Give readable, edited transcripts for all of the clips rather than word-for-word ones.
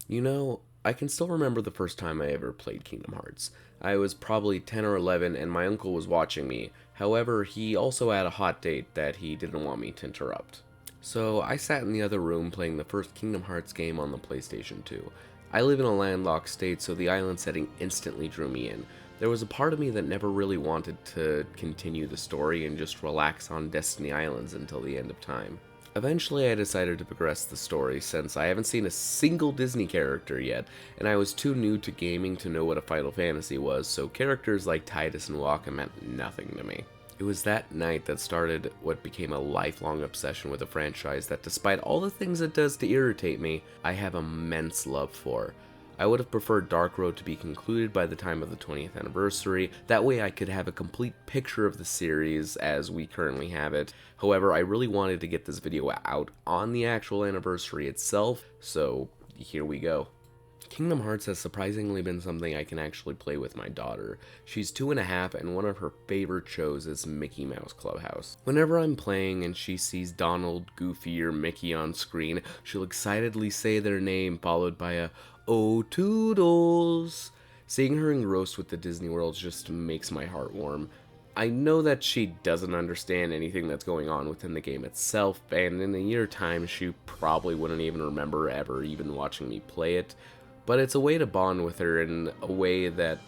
You know, I can still remember the first time I ever played Kingdom Hearts. I was probably 10 or 11 and my uncle was watching me. However, he also had a hot date that he didn't want me to interrupt. So I sat in the other room playing the first Kingdom Hearts game on the PlayStation 2. I live in a landlocked state, so the island setting instantly drew me in. There was a part of me that never really wanted to continue the story and just relax on Destiny Islands until the end of time. Eventually, I decided to progress the story since I haven't seen a single Disney character yet, and I was too new to gaming to know what a Final Fantasy was, so characters like Tidus and Wakka meant nothing to me. It was that night that started what became a lifelong obsession with a franchise that, despite all the things it does to irritate me, I have immense love for. I would have preferred Dark Road to be concluded by the time of the 20th anniversary, that way I could have a complete picture of the series as we currently have it. However, I really wanted to get this video out on the actual anniversary itself, so here we go. Kingdom Hearts has surprisingly been something I can actually play with my daughter. She's 2.5 and one of her favorite shows is Mickey Mouse Clubhouse. Whenever I'm playing and she sees Donald, Goofy, or Mickey on screen, she'll excitedly say their name followed by a "Oh Toodles." Seeing her engrossed with the Disney World just makes my heart warm. I know that she doesn't understand anything that's going on within the game itself, and in a year time she probably wouldn't even remember ever even watching me play it, but it's a way to bond with her in a way that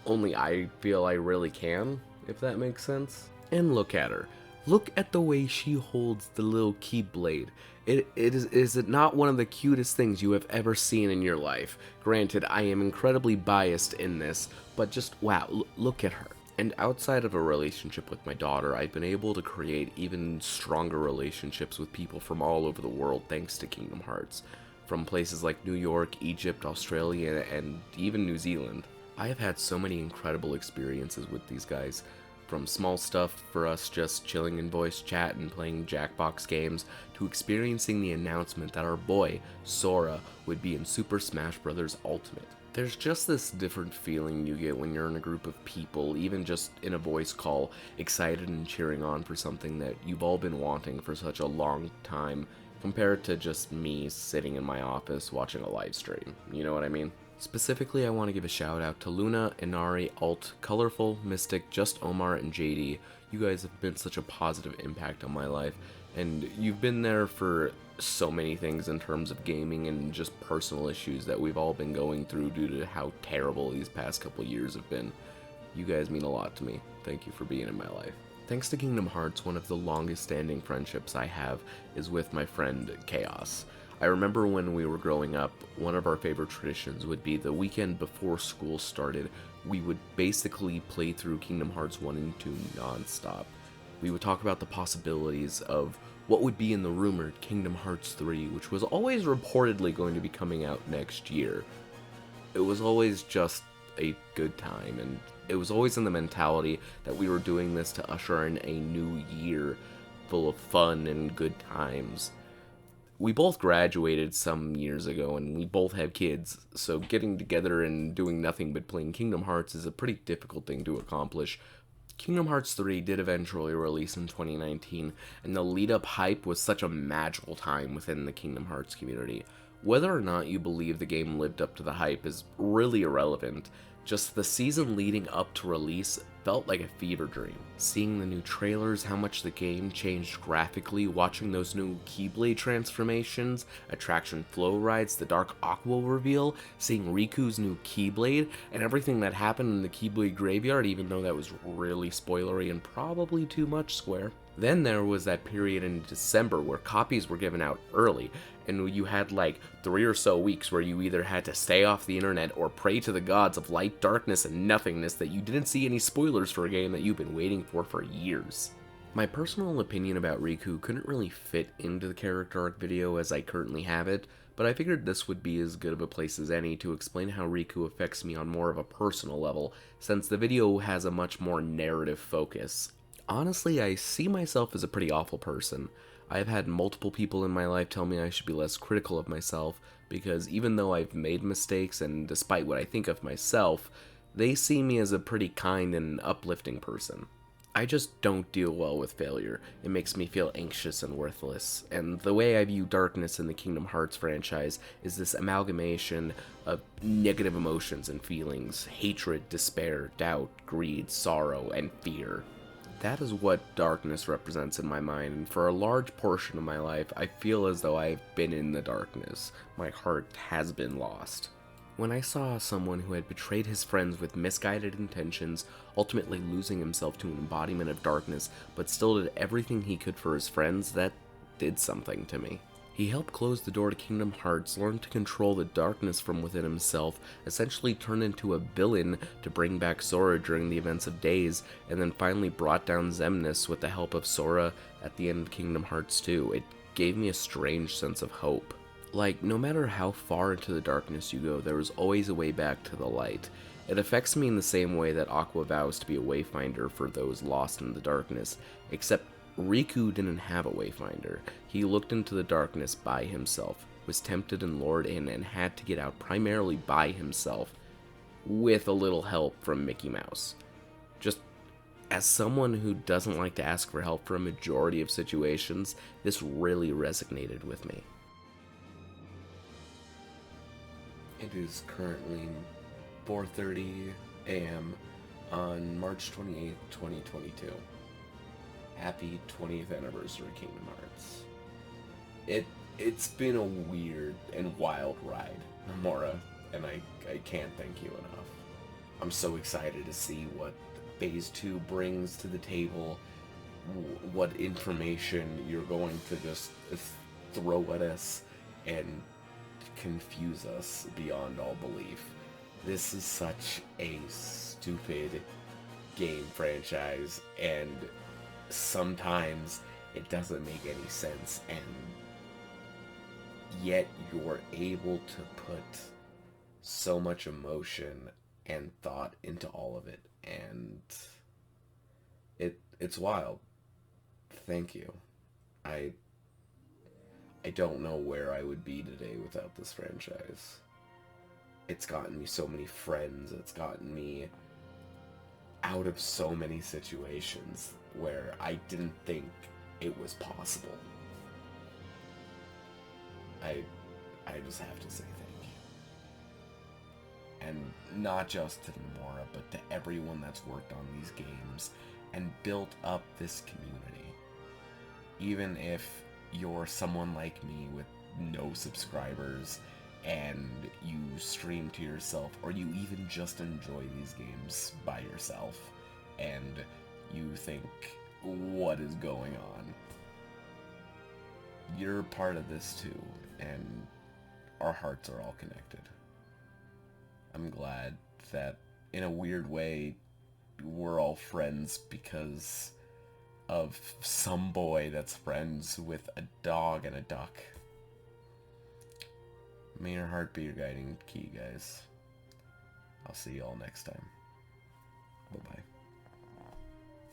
only I feel I really can, if that makes sense. And look at her. Look at the way she holds the little keyblade. Is it not one of the cutest things you have ever seen in your life? Granted, I am incredibly biased in this, but just wow, look at her. And outside of a relationship with my daughter, I've been able to create even stronger relationships with people from all over the world thanks to Kingdom Hearts. From places like New York, Egypt, Australia, and even New Zealand. I have had so many incredible experiences with these guys. From small stuff for us just chilling in voice chat and playing Jackbox games, to experiencing the announcement that our boy, Sora, would be in Super Smash Bros. Ultimate. There's just this different feeling you get when you're in a group of people, even just in a voice call, excited and cheering on for something that you've all been wanting for such a long time, compared to just me sitting in my office watching a live stream. You know what I mean? Specifically, I want to give a shout out to Luna, Inari, Alt, Colorful, Mystic, Just Omar, and JD. You guys have been such a positive impact on my life, and you've been there for so many things in terms of gaming and just personal issues that we've all been going through due to how terrible these past couple years have been. You guys mean a lot to me. Thank you for being in my life. Thanks to Kingdom Hearts, one of the longest standing friendships I have is with my friend Chaos. I remember when we were growing up, one of our favorite traditions would be the weekend before school started, we would basically play through Kingdom Hearts 1 and 2 non-stop. We would talk about the possibilities of what would be in the rumored Kingdom Hearts 3, which was always reportedly going to be coming out next year. It was always just a good time, and it was always in the mentality that we were doing this to usher in a new year full of fun and good times. We both graduated some years ago and we both have kids, so getting together and doing nothing but playing Kingdom Hearts is a pretty difficult thing to accomplish. Kingdom Hearts 3 did eventually release in 2019, and the lead up hype was such a magical time within the Kingdom Hearts community. Whether or not you believe the game lived up to the hype is really irrelevant. Just the season leading up to release felt like a fever dream. Seeing the new trailers, how much the game changed graphically, watching those new Keyblade transformations, attraction flow rides, the Dark Aqua reveal, seeing Riku's new Keyblade, and everything that happened in the Keyblade graveyard, even though that was really spoilery and probably too much, Square. Then there was that period in December where copies were given out early, and you had like 3 or so weeks where you either had to stay off the internet or pray to the gods of light, darkness, and nothingness that you didn't see any spoilers for a game that you've been waiting for years. My personal opinion about Riku couldn't really fit into the character arc video as I currently have it, but I figured this would be as good of a place as any to explain how Riku affects me on more of a personal level, since the video has a much more narrative focus. Honestly, I see myself as a pretty awful person. I've had multiple people in my life tell me I should be less critical of myself, because even though I've made mistakes and despite what I think of myself, they see me as a pretty kind and uplifting person. I just don't deal well with failure. It makes me feel anxious and worthless. And the way I view darkness in the Kingdom Hearts franchise is this amalgamation of negative emotions and feelings: hatred, despair, doubt, greed, sorrow, and fear. That is what darkness represents in my mind, and for a large portion of my life, I feel as though I've been in the darkness. My heart has been lost. When I saw someone who had betrayed his friends with misguided intentions, ultimately losing himself to an embodiment of darkness, but still did everything he could for his friends, that did something to me. He helped close the door to Kingdom Hearts, learned to control the darkness from within himself, essentially turned into a villain to bring back Sora during the events of Days, and then finally brought down Xemnas with the help of Sora at the end of Kingdom Hearts 2. It gave me a strange sense of hope. Like, no matter how far into the darkness you go, there is always a way back to the light. It affects me in the same way that Aqua vows to be a wayfinder for those lost in the darkness, except Riku didn't have a wayfinder. He looked into the darkness by himself, was tempted and lured in, and had to get out primarily by himself, with a little help from Mickey Mouse. Just as someone who doesn't like to ask for help for a majority of situations, this really resonated with me. It is currently 4:30 a.m. on March 28th, 2022. Happy 20th anniversary, Kingdom Hearts. It's been a weird and wild ride, Nomura, and I can't thank you enough. I'm so excited to see what Phase 2 brings to the table, what information you're going to just throw at us and confuse us beyond all belief. This is such a stupid game franchise, and sometimes it doesn't make any sense, and yet you're able to put so much emotion and thought into all of it, and it's wild. Thank you. I I don't know where I would be today without this franchise. It's gotten me so many friends, it's gotten me out of so many situations where I didn't think it was possible. I just have to say thank you. And not just to Nomura, but to everyone that's worked on these games and built up this community. Even if you're someone like me with no subscribers and you stream to yourself, or you even just enjoy these games by yourself and you think, what is going on? You're part of this too, and our hearts are all connected. I'm glad that, in a weird way, we're all friends because of some boy that's friends with a dog and a duck. May your heart be your guiding key, guys. I'll see you all next time. Bye-bye.